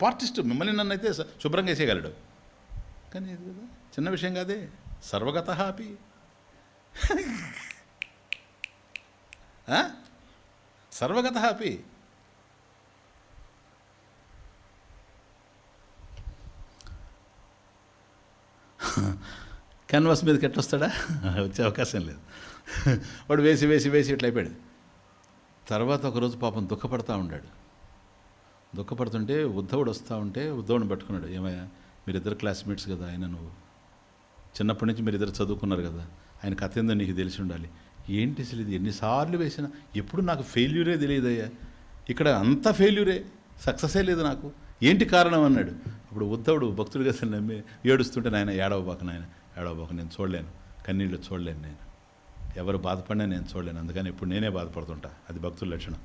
Artist మిమ్మల్ని నన్ను అయితే శుభ్రంగా వేసేయగలడు. కానీ ఇది కదా చిన్న విషయం కాదే. సర్వగత అపి సర్వగత అపి. క్యాన్వాస్ మీదకి ఎట్లొస్తాడా? వచ్చే అవకాశం లేదు. వాడు వేసి వేసి వేసి ఇట్లా అయిపోయాడు. తర్వాత ఒకరోజు పాపం దుఃఖపడతా ఉన్నాడు. దుఃఖపడుతుంటే ఉద్ధవుడు వస్తూ ఉంటే ఉద్ధవుడిని పట్టుకున్నాడు. ఏమయ్యా, మీరిద్దరు క్లాస్మేట్స్ కదా, ఆయన నువ్వు చిన్నప్పటి నుంచి మీరిద్దరు చదువుకున్నారు కదా, ఆయన కథ ఏందో నీకు తెలిసి ఉండాలి. ఏంటి అసలు ఇది ఎన్నిసార్లు వేసినా ఎప్పుడు నాకు ఫెయిల్యూరే తెలియదయ్యా, ఇక్కడ అంతా ఫెయిల్యూరే, సక్సెసే లేదు నాకు, ఏంటి కారణం అన్నాడు. అప్పుడు ఉద్ధవుడు భక్తుడిగా అసలు నమ్మి ఏడుస్తుంటే, నాయన ఏడవబాక, నాయన ఏడవబాక, నేను చూడలేను, కన్నీళ్ళు చూడలేను, నేను ఎవరు బాధపడినా నేను చూడలేను, అందుకని ఇప్పుడు నేనే బాధపడుతుంటా. అది భక్తుల లక్షణం.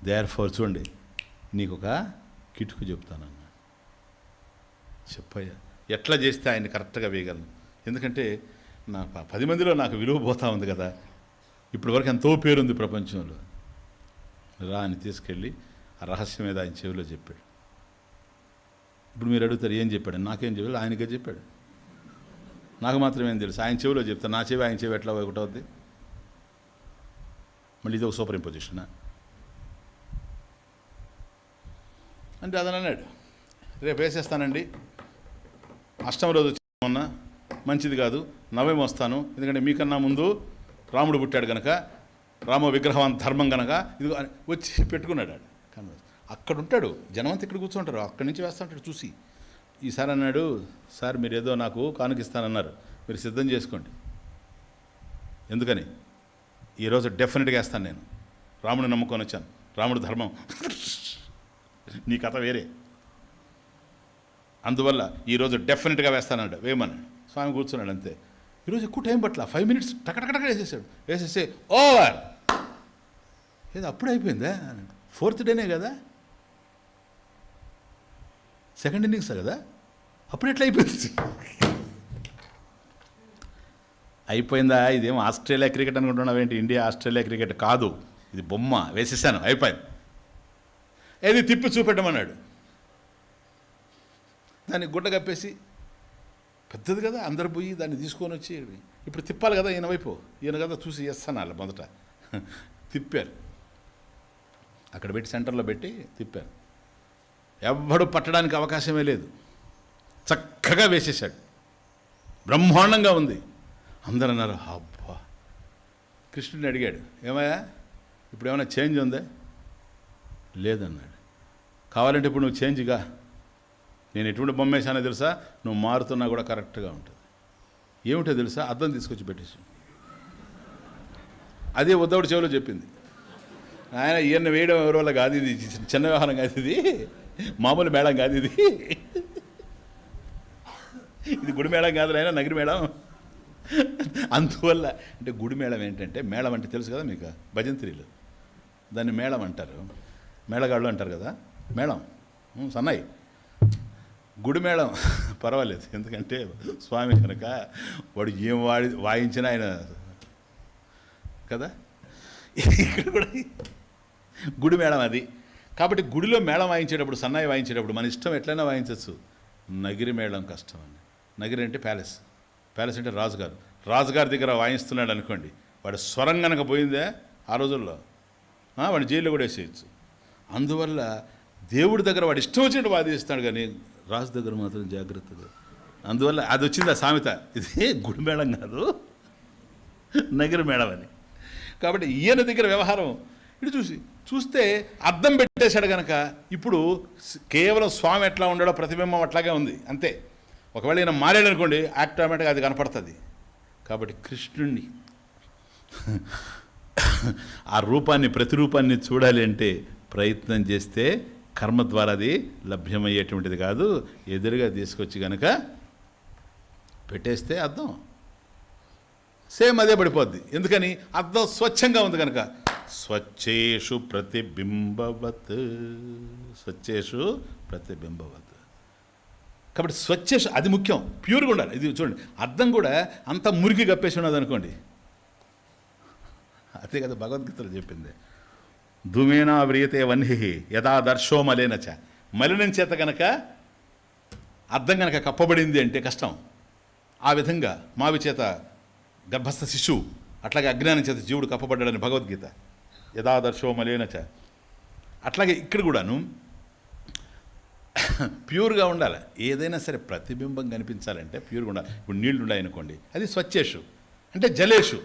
దేర్ఫోర్ చూడండి, నీకు ఒక కిటుకు చెప్తానన్న. చెప్పయ్యా, ఎట్లా చేస్తే ఆయన కరెక్ట్గా వేయగలను, ఎందుకంటే నా 10 మందిలో నాకు విలువ పోతా ఉంది కదా, ఇప్పటి వరకు ఎంతో పేరుంది ప్రపంచంలో. రా అని తీసుకెళ్ళి ఆ రహస్యం మీద ఆయన చెవిలో చెప్పాడు. ఇప్పుడు మీరు అడుగుతారు ఏం చెప్పాడు, నాకేం చెప్పాడు, ఆయనకే చెప్పాడు, నాకు మాత్రమేం తెలుసు. ఆయన చెవిలో చెప్తాను, నా చెవి ఆయన చెవి ఎట్లా ఒకటవుద్ది? మళ్ళీ ఇది ఒక సూపర్ ఇంపోజిషనా అంటే అదని అన్నాడు. రేపు వేసేస్తానండి, అష్టమ రోజు వచ్చి మంచిది కాదు, నవమి వస్తాను, ఎందుకంటే మీకన్నా ముందు రాముడు పుట్టాడు కనుక, రామ విగ్రహం ధర్మం కనుక ఇది వచ్చి పెట్టుకున్నాడు. కానీ అక్కడ ఉంటాడు, జనమంతా ఇక్కడ కూర్చుంటారు, అక్కడి నుంచి వేస్తూ ఉంటాడు చూసి. ఈసారి అన్నాడు, సార్ మీరు ఏదో నాకు కానుకిస్తానన్నారు, మీరు సిద్ధం చేసుకోండి. ఎందుకని? ఈరోజు డెఫినెట్గా వేస్తాను, నేను రాముడిని నమ్ముకొని వచ్చాను, రాముడు ధర్మం, నీ కథ వేరే, అందువల్ల ఈరోజు డెఫినెట్గా వేస్తానన్నాడు. వేయమన్నాడు. స్వామి కూర్చున్నాడు అంతే. ఈరోజు ఎక్కువ టైం పట్ల 5 minutes టకటకటక వేసేసాడు. వేసేస్తే ఓవర్. ఏదో అప్పుడు అయిపోయిందా? 4th డేనే కదా, 2nd innings కదా, అప్పుడు ఎట్లా అయిపోయింది? అయిపోయిందా? ఇదేమో ఆస్ట్రేలియా క్రికెట్ అనుకుంటున్నావేంటి? ఇండియా ఆస్ట్రేలియా క్రికెట్ కాదు, ఇది బొమ్మ. వేసేసాను, అయిపోయింది. ఏది తిప్పి చూపెట్టమన్నాడు. దాన్ని గుడ్డ కప్పేసి, పెద్దది కదా, అందరు పోయి దాన్ని తీసుకొని వచ్చి ఇప్పుడు తిప్పాలి కదా, ఈయన వైపు, ఈయన కదా చూసి చేస్తాను వాళ్ళు మొదట తిప్పారు. అక్కడ పెట్టి సెంటర్లో పెట్టి తిప్పారు. ఎవ్వడు పట్టడానికి అవకాశమే లేదు. చక్కగా వేసేసాడు, బ్రహ్మాండంగా ఉంది. అందరూ అన్నారు అబ్బా. కృష్ణుడిని అడిగాడు, ఏమయ్యా ఇప్పుడు ఏమైనా చేంజ్ ఉందా? లేదన్నాడు. కావాలంటే ఇప్పుడు నువ్వు చేంజ్గా, నేను ఎటువంటి బొమ్మ వేసానో తెలుసా, నువ్వు మారుతున్నా కూడా కరెక్ట్గా ఉంటుంది. ఏమిటో తెలుసా, అద్దం తీసుకొచ్చి పెట్టేసి. అదే ఉద్ధవుడి చెవిలో చెప్పింది. ఆయన ఈయన వేయడం ఎవరి వల్ల కాదు, ఇది చిన్న వ్యవహారం కాదు, ఇది మామూలు మేళం కాదు, ఇది గుడి మేళం కాదు, ఆయన నగిరి మేళం. అందువల్ల అంటే గుడి మేళం ఏంటంటే, మేళం అంటే తెలుసు కదా మీకు, భజంత్రీలు, దాన్ని మేళం అంటారు, మేళగాళ్ళు అంటారు కదా, మేళం సన్నాయి. గుడి మేళం పర్వాలేదు, ఎందుకంటే స్వామి కనుక వాడు ఏం వాయించినా ఆయన కదా. ఇక్కడ కూడా గుడి మేళం అది. కాబట్టి గుడిలో మేళం వాయించేటప్పుడు, సన్నాయి వాయించేటప్పుడు మన ఇష్టం ఎట్లయినా వాయించవచ్చు. నగిరి మేళం కష్టం అండి. నగిరి అంటే ప్యాలెస్, ప్యాలెస్ అంటే రాజుగారు, రాజుగారి దగ్గర వాయిస్తున్నాడు అనుకోండి, వాడు స్వరం కనుక పోయిందే ఆ రోజుల్లో వాడిని జైల్లో కూడా వేసేయచ్చు. అందువల్ల దేవుడి దగ్గర వాడు ఇష్టం వచ్చినట్టు వాదిస్తాడు, కానీ రాజు దగ్గర మాత్రం జాగ్రత్తగా. అందువల్ల అది వచ్చింది ఆ సామెత, ఇది గుడి మేళం కాదు నగిరి మేళం అని. కాబట్టి ఈయన దగ్గర వ్యవహారం ఇటు చూస్తే అద్దం పెట్టేశాడు కనుక ఇప్పుడు కేవలం స్వామి ఎట్లా ఉండడో ప్రతిబింబం అట్లాగే ఉంది అంతే. ఒకవేళ ఈయన మారాడు అనుకోండి, ఆటోమేటిక్గా అది కనపడుతుంది. కాబట్టి కృష్ణుణ్ణి ఆ రూపాన్ని, ప్రతిరూపాన్ని చూడాలి అంటే ప్రయత్నం చేస్తే కర్మ ద్వారా అది లభ్యమయ్యేటువంటిది కాదు. ఎదురుగా తీసుకొచ్చి కనుక పెట్టేస్తే అద్దం సేమ్ అదే పడిపోద్ది. ఎందుకని? అద్దం స్వచ్ఛంగా ఉంది కనుక. స్వచ్ఛేషు ప్రతిబింబవత్, స్వచ్ఛేషు ప్రతిబింబవత్. కాబట్టి స్వచ్ఛేషు అది ముఖ్యం, ప్యూర్గా ఉండాలి. ఇది చూడండి, అద్దం కూడా అంత మురికి కప్పేసి ఉన్నది అనుకోండి, అదే కదా భగవద్గీతలో చెప్పింది. ధూమేనా వ్రియతే వన్హి యథా దర్శోమలేనచ మలినం చేత గనక అద్దం గనక కప్పబడింది అంటే కష్టం. ఆ విధంగా మావి చేత గర్భస్థ శిశువు, అట్లాగే అజ్ఞానం చేత జీవుడు కప్పబడ్డాడని భగవద్గీత. యథాదర్శో మలేనచ. అట్లాగే ఇక్కడ కూడాను ప్యూర్గా ఉండాలి. ఏదైనా సరే ప్రతిబింబం కనిపించాలంటే ప్యూర్గా ఉండాలి. ఇప్పుడు నీళ్లు ఉన్నాయనుకోండి, అది స్వచ్ఛేషు అంటే జలేషు,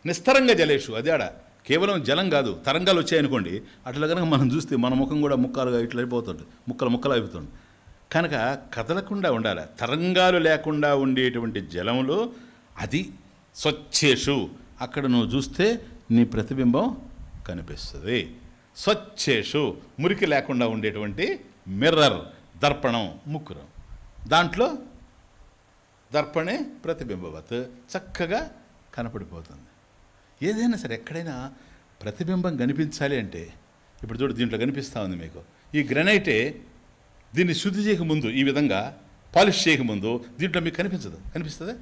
నిస్తరంగా జలేషు. అది ఆడ కేవలం జలం కాదు, తరంగాలు వచ్చాయనుకోండి, అట్లా కనుక మనం చూస్తే మన ముఖం కూడా ముక్కలుగా ఇట్లా అయిపోతుంది, ముక్కలు అయిపోతుంది. కనుక కదలకుండా ఉండాలి. తరంగాలు లేకుండా ఉండేటువంటి జలంలో అది స్వచ్ఛేషు. అక్కడ నువ్వు చూస్తే నీ ప్రతిబింబం కనిపిస్తుంది. స్వచ్ఛేషు మురికి లేకుండా ఉండేటువంటి మిర్రర్, దర్పణం, ముక్కురం, దాంట్లో దర్పణే ప్రతిబింబవత్ చక్కగా కనపడిపోతుంది. ఏదైనా సరే ఎక్కడైనా ప్రతిబింబం కనిపించాలి అంటే, ఇప్పుడు చూడు దీంట్లో కనిపిస్తూ ఉంది మీకు. ఈ గ్రనైటే దీన్ని శుద్ధి చేయకముందు, ఈ విధంగా పాలిష్ చేయకముందు దీంట్లో మీకు కనిపించదు. కనిపిస్తుందా?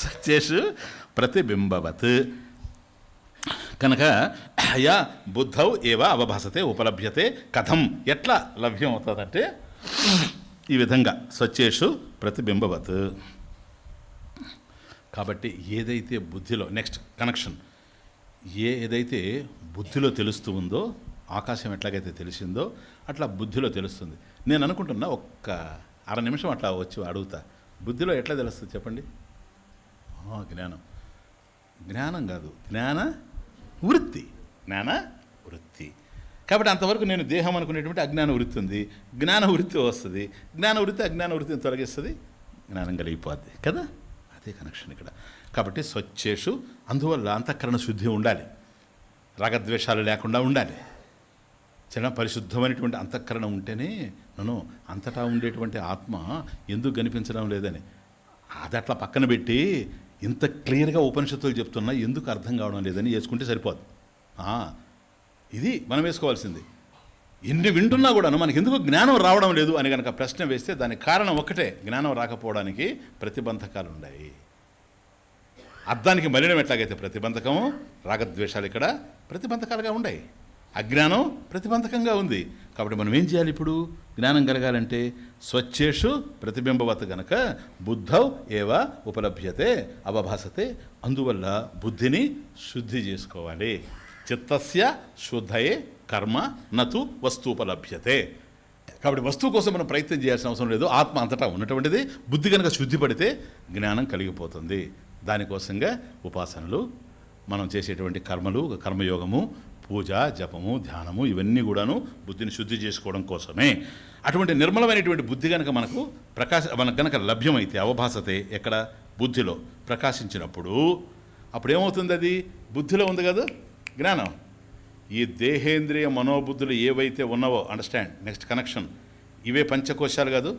సత్యేషు ప్రతిబింబవత్. కనుక యా బుద్ధౌ ఏవ అవభాసతే ఉపలభ్యతే. కథం, ఎట్లా లభ్యం అవుతుందంటే ఈ విధంగా స్వచ్ఛేషు ప్రతిబింబవత్. కాబట్టి ఏదైతే బుద్ధిలో, నెక్స్ట్ కనెక్షన్, ఏదైతే బుద్ధిలో తెలుస్తూ ఉందో, ఆకాశం ఎట్లాగైతే తెలిసిందో అట్లా బుద్ధిలో తెలుస్తుంది. నేను అనుకుంటున్నా ఒక్క అర నిమిషం అట్లా వచ్చి అడుగుతా, బుద్ధిలో ఎట్లా తెలుస్తుంది చెప్పండి? జ్ఞానం. జ్ఞానం కాదు, జ్ఞాన వృత్తి. జ్ఞాన వృత్తి. కాబట్టి అంతవరకు నేను దేహం అనుకునేటువంటి అజ్ఞాన వృత్తి ఉంది, జ్ఞాన వృత్తి వస్తుంది. జ్ఞాన వృత్తి అజ్ఞాన వృత్తిని తొలగిస్తుంది, జ్ఞానం కలిగిపోద్ది కదా. అదే కనెక్షన్ ఇక్కడ. కాబట్టి స్వచ్ఛేషు, అందువల్ల అంతఃకరణ శుద్ధి ఉండాలి, రాగద్వేషాలు లేకుండా ఉండాలి. చాలా పరిశుద్ధమైనటువంటి అంతఃకరణ ఉంటేనే నన్ను అంతటా ఉండేటువంటి ఆత్మ ఎందుకు కనిపించడం లేదని అది అట్లా పక్కన పెట్టి ఇంత క్లియర్గా ఉపనిషత్తులు చెప్తున్నా ఎందుకు అర్థం కావడం లేదని వేసుకుంటే సరిపోదు. ఇది మనం వేసుకోవాల్సింది. ఎన్ని వింటున్నా కూడాను మనకి ఎందుకు జ్ఞానం రావడం లేదు అని కనుక ప్రశ్న వేస్తే దానికి కారణం ఒక్కటే, జ్ఞానం రాకపోవడానికి ప్రతిబంధకాలు ఉన్నాయి. అర్థానికి మలినం ఎట్లాగైతే ప్రతిబంధకము, రాగద్వేషాలు ఇక్కడ ప్రతిబంధకాలుగా ఉన్నాయి, అజ్ఞానం ప్రతిబంధకంగా ఉంది. కాబట్టి మనం ఏం చేయాలి? ఇప్పుడు జ్ఞానం కలగాలంటే స్వచ్ఛేషు ప్రతిబింబవత్ గనక బుద్ధౌ ఏవ ఉపలభ్యతే అవభాసతే. అందువల్ల బుద్ధిని శుద్ధి చేసుకోవాలి. చిత్తస్య శుద్ధయే కర్మ నతు వస్తుపలభ్యతే. కాబట్టి వస్తువు కోసం మనం ప్రయత్నం చేయాల్సిన అవసరం లేదు, ఆత్మ అంతటా ఉన్నటువంటిది. బుద్ధి కనుక శుద్ధి పడితే జ్ఞానం కలిగిపోతుంది. దానికోసంగా ఉపాసనలు, మనం చేసేటువంటి కర్మలు, కర్మయోగము, పూజ, జపము, ధ్యానము, ఇవన్నీ కూడాను బుద్ధిని శుద్ధి చేసుకోవడం కోసమే. అటువంటి నిర్మలమైనటువంటి బుద్ధి కనుక మనకు కనుక లభ్యమైతే, అవభాసతే, ఎక్కడ బుద్ధిలో ప్రకాశించినప్పుడు అప్పుడు ఏమవుతుంది? అది బుద్ధిలో ఉంది కదా జ్ఞానం. ఈ దేహేంద్రియ మనోబుద్ధులు ఏవైతే ఉన్నావో, అండర్స్టాండ్, నెక్స్ట్ కనెక్షన్, ఇవే పంచకోశాలు కాదు.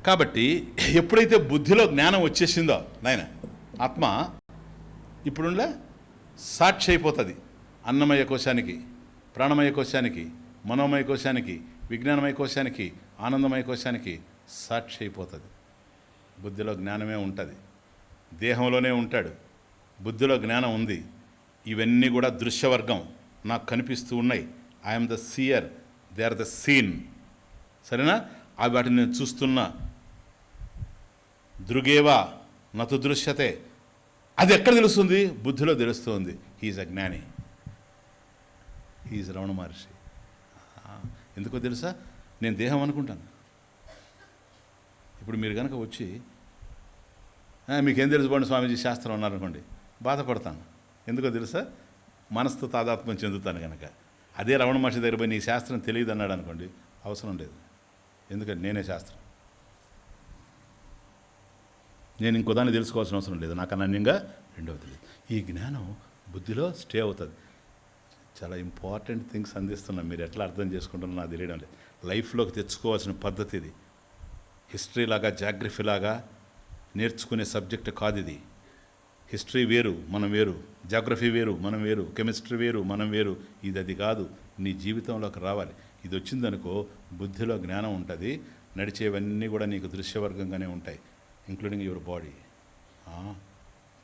కాబట్టి ఎప్పుడైతే బుద్ధిలో జ్ఞానం వచ్చేసిందో నాయన, ఆత్మ ఇప్పుడుండే సాక్షి అయిపోతుంది. అన్నమయ కోశానికి, ప్రాణమయ కోశానికి, మనోమయ కోశానికి, విజ్ఞానమయ కోశానికి, ఆనందమయ కోశానికి సాక్షి అయిపోతుంది. బుద్ధిలో జ్ఞానమే ఉంటుంది, దేహంలోనే ఉంటాడు, బుద్ధిలో జ్ఞానం ఉంది. ఇవన్నీ కూడా దృశ్యవర్గం, నాకు కనిపిస్తూ ఉన్నాయి. I'm the seer, they are the scene. సరేనా? అవి వాటిని నేను చూస్తున్నా. దృగేవా నతు దృశ్యతే. అది ఎక్కడ తెలుస్తుంది? బుద్ధిలో తెలుస్తుంది. హీఈస్ అ జ్ఞాని, హీఈస్ రమణ మహర్షి. ఎందుకో తెలుసా? నేను దేహం అనుకుంటాను. ఇప్పుడు మీరు కనుక వచ్చి మీకేం తెలుసుకోండి స్వామీజీ శాస్త్రం అన్నారనుకోండి, బాధపడతాను. ఎందుకో తెలుసా? మనసుతో తాదాత్మ్యం చెందుతాను కనుక. అదే రమణ మహర్షి దగ్గర పోయి నీ శాస్త్రం తెలియదు అన్నాడు అనుకోండి, అవసరం లేదు. ఎందుకంటే నేనే శాస్త్రం, నేను ఇంకో దాన్ని తెలుసుకోవాల్సిన అవసరం లేదు, నాకు అనన్యంగా రెండవది లేదు. ఈ జ్ఞానం బుద్ధిలో స్టే అవుతుంది. చాలా ఇంపార్టెంట్ థింగ్స్ అందిస్తున్నాం. మీరు ఎట్లా అర్థం చేసుకుంటున్నా నాకు తెలియడం లేదు. లైఫ్లోకి తెచ్చుకోవాల్సిన పద్ధతి ఇది. హిస్టరీ లాగా, జాగ్రఫీ లాగా నేర్చుకునే సబ్జెక్ట్ కాదు ఇది. హిస్టరీ వేరు, మనం వేరు, జాగ్రఫీ వేరు, మనం వేరు, కెమిస్ట్రీ వేరు, మనం వేరు. ఇది అది కాదు, నీ జీవితంలోకి రావాలి. ఇది వచ్చిందనుకో బుద్ధిలో జ్ఞానం ఉంటుంది. నడిచేవన్నీ కూడా నీకు దృశ్యవర్గంగానే ఉంటాయి, ఇంక్లూడింగ్ యువర్ బాడీ.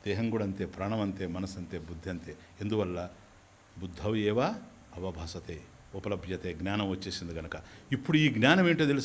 దేహం కూడా అంతే, ప్రాణం అంతే, మనసు అంతే, బుద్ధి అంతే. ఎందువల్ల బుద్ధౌ ఏవ అవభాసతే ఉపలభ్యతే, జ్ఞానం వచ్చేసింది కనుక. ఇప్పుడు ఈ జ్ఞానం ఏంటో తెలుసా?